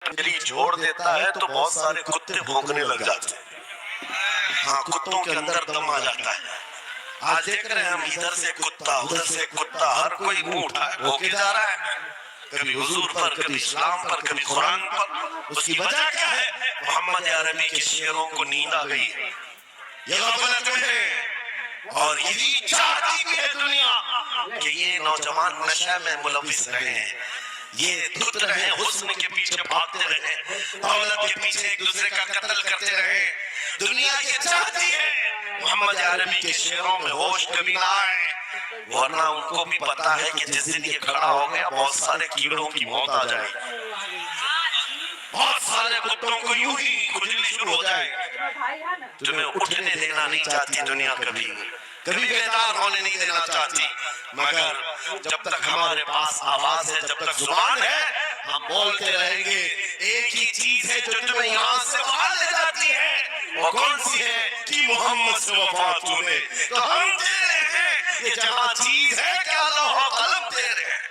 बिल्ली छोड़ देता है तो बहुत सारे कुत्ते भौंकने लग जाते हैं। हाँ, कुत्तों के अंदर दम आ जाता है। आज देख रहे हैं हम, इधर से कुत्ता उधर से कुत्ता, हर कोई मुंह उठाए भौंके जा रहा है, कभी हुजूर पर, कभी इस्लाम पर, कभी कुरान पर। उसकी वजह क्या है? मोहम्मद अरबी के शेरों को नींद आ गई है, ये गफलत में है। और यही चाहती भी है दुनिया कि ये नौजवान नशे में मुलविस रहे हैं, ये धुत रहे, हुस्न के पीछे भागते रहे, दौलत के पीछे एक दूसरे का कत्ल करते रहे। दुनिया ये चाहती है मोहम्मद अरबी के शेरों में होश कभी ना आए, वरना उनको भी पता है कि जिस दिन ये खड़ा हो गया बहुत सारे कीड़ों की मौत आ जाएगी, बहुत सारे कुत्तों को यूं ही खुजली शुरू हो जाएगी। तुम्हें उठने देना नहीं चाहती दुनिया, कभी कभी बेदार होने नहीं देना चाहती, मगर जब तक हमारे पास आवाज है, जब तक जुबान है, हम बोलते रहेंगे। एक ही चीज है जो तुम्हें यहाँ से बाहर ले जाती है, वो कौन सी है? कि मोहम्मद से वफा तूने, तो हम तेरे हैं, ये जहाँ चीज है क्या लौह कलम तेरे हैं।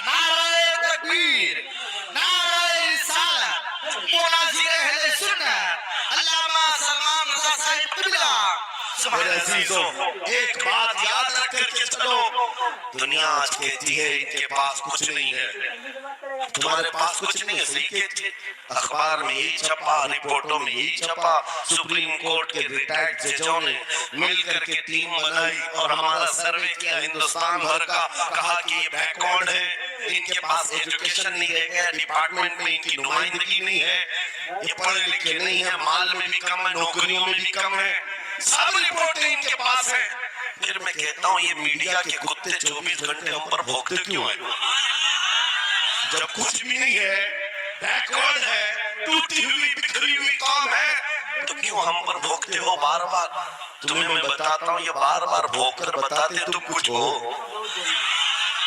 नारे तकबीर, नारे रिसालत, मुनाज़िर अहले सुन्नत अल्लामा सलमान रज़ा साहिब क़िबला। मेरे अजीजों, एक बात याद रख करके चलो, दुनिया आज कहती है इनके पास कुछ नहीं है, तुम्हारे पास कुछ नहीं है, सही कहती है। अखबार में यही छपा, रिपोर्टों में यही छपा, सुप्रीम कोर्ट के रिटायर्ड जजों ने मिल करके टीम बनाई और हमारा सर्वे किया हिंदुस्तान भर का, कहा कि ये बैकवर्ड है, इनके पास एजुकेशन नहीं है, डिपार्टमेंट में इनकी नुमाइंदगी नहीं है, ये पढ़े लिखे नहीं है, माल में भी कम है, नौकरियों में भी कम है, सब रिपोर्टें इनके पास है। फिर मैं कहता हूँ ये मीडिया के कुत्ते 24 घंटे हम पर भौंकते क्यों हैं? जब कुछ भी नहीं है, बैकवर्ड है, टूटी हुई बिखरी हुई कौम है, तो क्यों हम पर भौंकते हो बार बार? तुम्हें मैं बताता हूँ, ये बार बार भौंक कर बताते तुम कुछ हो,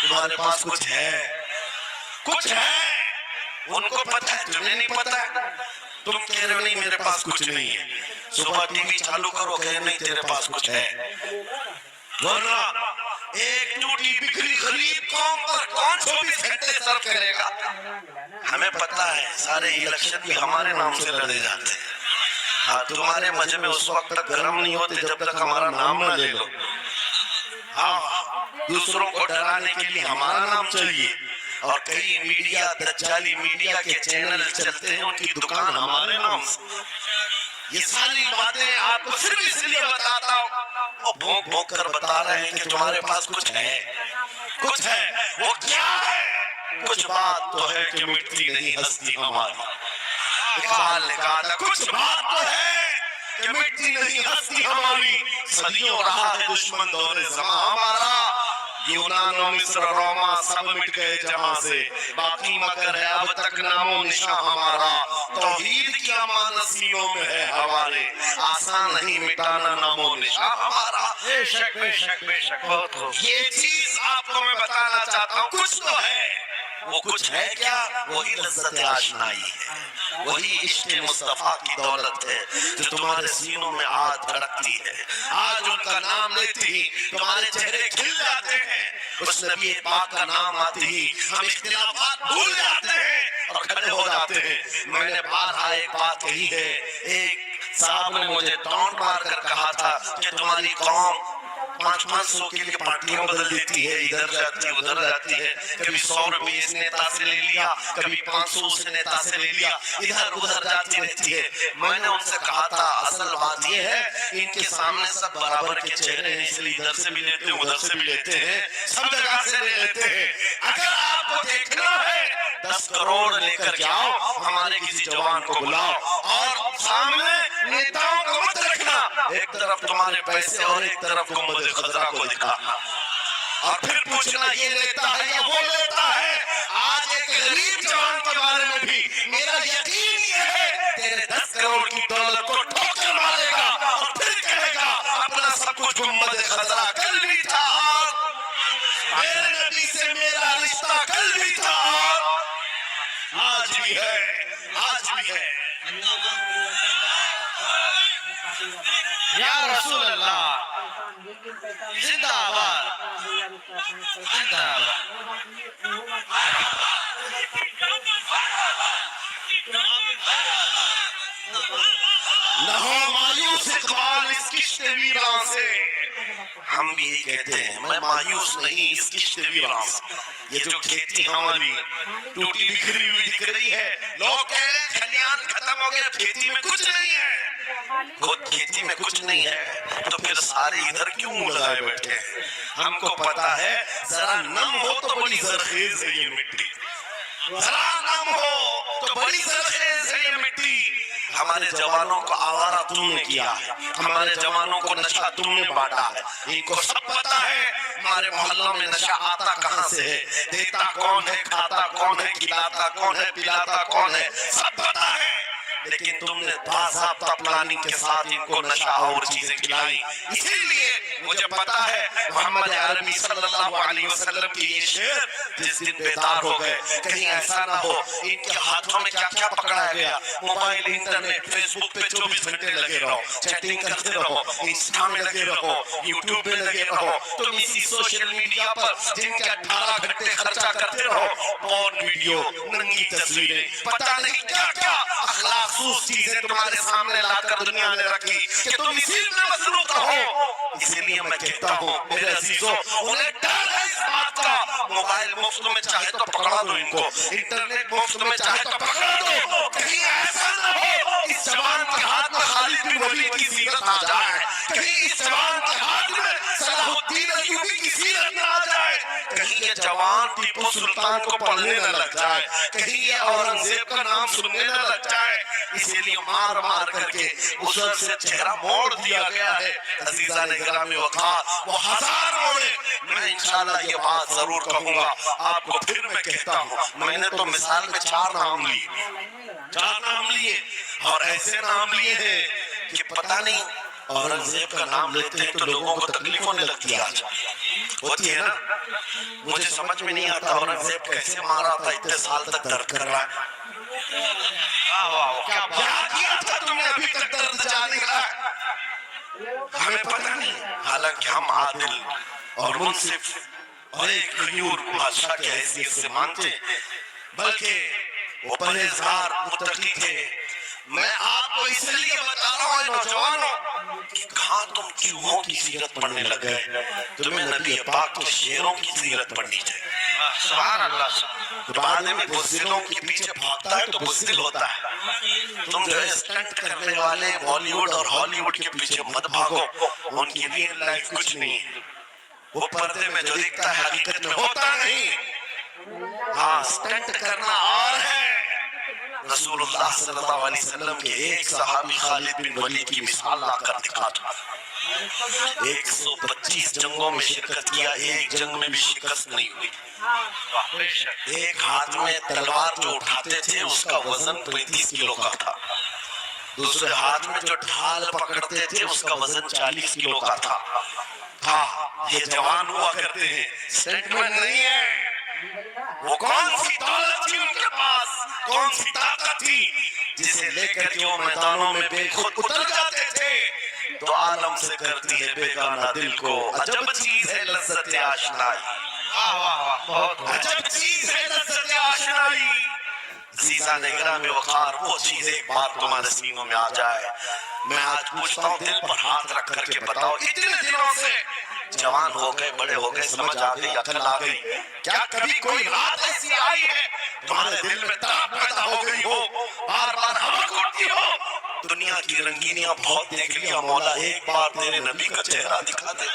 तुम्हारे पास कुछ है, कुछ है, उनको पता है, तुम्हें नहीं पता है। तुम कह रहे हो नहीं मेरे पास कुछ नहीं है, सुबह टीवी चालू करो, कह नहीं तेरे पास कुछ है, वरना एक टूटी बिखरी गरीब कौम पर कौन 24 घंटे सर करेगा? हमें पता है सारे इलेक्शन भी हमारे नाम से लड़े जाते हैं। हाँ, तुम्हारे मजे में उस वक्त तक गर्म नहीं होते जब तक हमारा नाम न ले लो। हाँ, दूसरों को डराने के लिए हमारा नाम चाहिए, और कई मीडिया, दज्जाली मीडिया के चैनल चलते हैं, उनकी दुकान हमारे नाम से। ये सारी बातें आपको सिर्फ इसलिए बताता हूँ, वो भोंक भोंक कर बता रहे हैं कि तुम्हारे पास कुछ है, कुछ है, वो क्या है? कुछ बात तो है कि मिटती नहीं हस्ती हमारी। इकबाल ने कहा था कुछ बात तो है कि मिटती नहीं हस्ती हमारी, सदियों रहा है दुश्मन दौरे ज़मां हमारा, यूनान और मिस्र रोमा सब मिट गए जहां से, बाकी मगर है अब तक नामो निशा हमारा, तौहीद की अमानत सीनों में है हमारे, आसान नहीं मिटाना नामो निशा हमारा। बेशक बेशक बेशक, बहुत खूब। ये चीज आपको मैं बताना चाहता हूँ, कुछ तो है, वो कुछ है क्या? वही लज्जत आशनाई है, वही इश्क़ मुस्तफा की दौलत है जो तुम्हारे सीनों में आज धड़कती है। आज उनका नाम लेते ही तुम्हारे चेहरे खिल जाते हैं, उस नबी पाक का नाम आते ही हम इख्तिलाफात भूल जाते हैं और खड़े हो जाते हैं। मैंने बारहा एक बात कही है, एक साहब ने मुझे टॉन्ट मार कर कहा था कि तुम्हारी कौम 500 के लिए पार्टियां बदल देती है, इधर जाती है उधर जाती है, कभी 100 रुपए इस नेता से ले लिया, कभी 500 उस नेता से ले लिया, इधर उधर जाती रहती है। मैंने उनसे कहा था असल बात ये है इनके सामने सब बराबर के चेहरे हैं, इसलिए इधर से भी लेते हैं उधर से भी लेते हैं, सब जगह से ले लेते हैं। अगर आपको देखना है 10 करोड़ लेकर जाओ, हमारे किसी जवान को बुलाओ और सामने नेताओं को मत रखना, एक तरफ तुम्हारे पैसे और एक तरफ गुंबद खजरा को दिखाना, और फिर पूछना ये लेता है या वो लेता है। आज एक गरीब जवान के बारे में भी मेरा यकीन ये है तेरे 10 करोड़ की दौलत को ठोकर मारेगा और फिर कहेगा अपना सब कुछ गुंबद खजरा कल भी था, मेरे नबी से मेरा रिश्ता कल भी था, आज भी है, आज भी है। या रसूल अल्लाह जिंदाबाद जिंदाबाद। کشت ویران سے. ہم بھی یہ کہتے ہیں میں مایوس نہیں اس کشت ویران سے. یہ جو کھیتی ہماری ٹوٹی بکھری ہوئی دکھ رہی ہے, لوگ کہہ رہے ہیں کھلیان ختم ہو گئے, کھیتی میں کچھ نہیں ہے. خود کھیتی میں کچھ نہیں ہے تو پھر سارے ادھر کیوں منہ لگائے بیٹھے ہیں؟ ہم کو پتا ہے ذرا نم ہو تو بڑی زرخیز ہے یہ مٹی, ذرا نم ہو تو بڑی زرخیز ہے یہ مٹی. ہمارے جوانوں کو آوارہ تم نے کیا ہے, ہمارے جوانوں کو نشہ تم نے بانٹا ہے. ان کو سب پتا ہے ہمارے محلوں میں نشہ آتا کہاں سے ہے, دیتا کون ہے, کھاتا کون ہے, کھلاتا کون ہے, پلاتا کون ہے, سب پتا ہے. لیکن تم نے باضابطہ پلاننگ کے ساتھ ان کو نشہ اور چیزیں کھلائیں. اسی لیے مجھے پتا ہے محمد عربی صلی اللہ علیہ وسلم کی یہ شعر جس دن بیدار ہو گئے کہیں ایسا نہ ہو ان کے ہاتھوں میں کیا کیا پکڑایا گیا. موبائل, انٹرنیٹ, فیس بک پہ 24 گھنٹے لگے رہو, چیٹنگ کرتے رہو, انسٹا میں لگے رہو, یوٹیوب میں لگے رہو, تم اسی سوشل میڈیا پر جن کے 18 گھنٹے خرچہ کرتے رہو. پورن ویڈیو, ننگی تصویریں, پتہ نہیں کیا کیا اخلاق سوز چیزیں تمہارے سامنے لا کر دنیا نے رکھی کہ تم اسی میں مصروف رہو. اسی لیے میں کہتا ہوں میرے عزیزوں, انہیں ڈر ہے اس بات کا. موبائل مفت میں چاہے تو پکڑا دو ان کو, انٹرنیٹ مفت میں چاہے تو پکڑا دو. کہیں ایسا نہ ہو اس جوان کے ہاتھ میں خالد بن ولید کی سیرت آ جائے, کہیں اس جوان کے ہاتھ میں صلاح الدین ایوبی کی سیرت نہ آ جائے, کہیں یہ جوان ٹیپو سلطان کو پڑھنے نہ لگ جائے, کہیں یہ اورنگزیب کا نام سننے نہ لگ جائے. اسی لیے مار مار کر کے اس وقت سے چہرہ موڑ دیا گیا ہے. عزیزان گرامی وقار وہ ہزار موڑے. میں انشاءاللہ یہ بات ضرور کہوں گا آپ کو, پھر میں کہتا ہوں میں نے تو مثال میں 4 نام لیے, 4 نام لیے, اور ایسے نام لیے ہیں کہ پتہ نہیں اورنگزیب کا نام لیتے ہیں تو لوگوں کو تکلیف ہونے لگتی ہے. آج ہوتی ہے نا, مجھے سمجھ میں نہیں آتا اورنگزیب کیسے مارا تھا, اتنے سال تک درد کر رہا ہے. کیا کیا تھا تم نے ابھی تک درد جاری رہا ہے, ہمیں پتہ نہیں. حالانکہ ہم عادل اور منصف اور ایک غیور بادشاہ کی حیثیت سے مانتے, بلکہ وہ پرہیزگار متقی تھے. میں آپ کو اس لیے بتا رہا ہوں نوجوانوں کہ کہاں تم چوہوں کی سیرت پڑھنے لگ گئے, تمہیں نبی پاک کے شیروں کی سیرت پڑھنی چاہیے. سبحان اللہ. جب آدمی بزدلوں کے پیچھے بھاگتا ہے تو بزدل ہوتا ہے. تم جو ہے اسٹنٹ کرنے والے بالی ووڈ اور ہالی ووڈ کے پیچھے مت بھاگو, ان کی ریئل لائف کچھ نہیں ہے. وہ پردے میں جو دکھتا ہے حقیقت میں ہوتا نہیں. ہاں, اسٹنٹ کرنا اور ہے. رسول اللہ صلی اللہ علیہ وسلم کے ایک صحابی خالد بن ولید کی مثال لا کر دکھاتا. 125 جنگوں میں شرکت کیا, ایک جنگ میں بھی شکست نہیں ہوئی. ایک ہاتھ میں تلوار جو اٹھاتے تھے اس کا وزن 35 کلو کا تھا, دوسرے ہاتھ میں جو ڈھال پکڑتے تھے اس کا وزن 40 کلو کا تھا. ہاں, یہ جوان ہوا کرتے ہیں, سینٹمنٹ نہیں ہے. وہ کون سی دولت تھی ان کے پاس, کون سی طاقت تھی جسے لے کر کے وہ میدانوں میں بے خود اتر جاتے تھے. تو عالم سے کرتی ہے بیگانہ دل کو عجب چیز ہے لذت آشنائی. عجب چیز ہے لذت آشنائی. عزیزان گرامی وقار وہ چیز ایک بار تمہارے سینوں میں آ جائے. میں آج پوچھتا ہوں دل پر ہاتھ رکھ کر کے بتاؤ, اتنے دنوں سے جوان ہو گئے, بڑے ہو گئے, سمجھ آ گئی, عقل آ گئی, کیا کبھی کوئی رات ایسی آئی ہے تمہارے دل میں تڑپ پیدا ہو گئی ہو, بار بار ہمک اٹھتی ہو, دنیا کی رنگینیاں بہت دیکھ لیا مولا, ایک بار تیرے نبی کا چہرہ دکھا دے.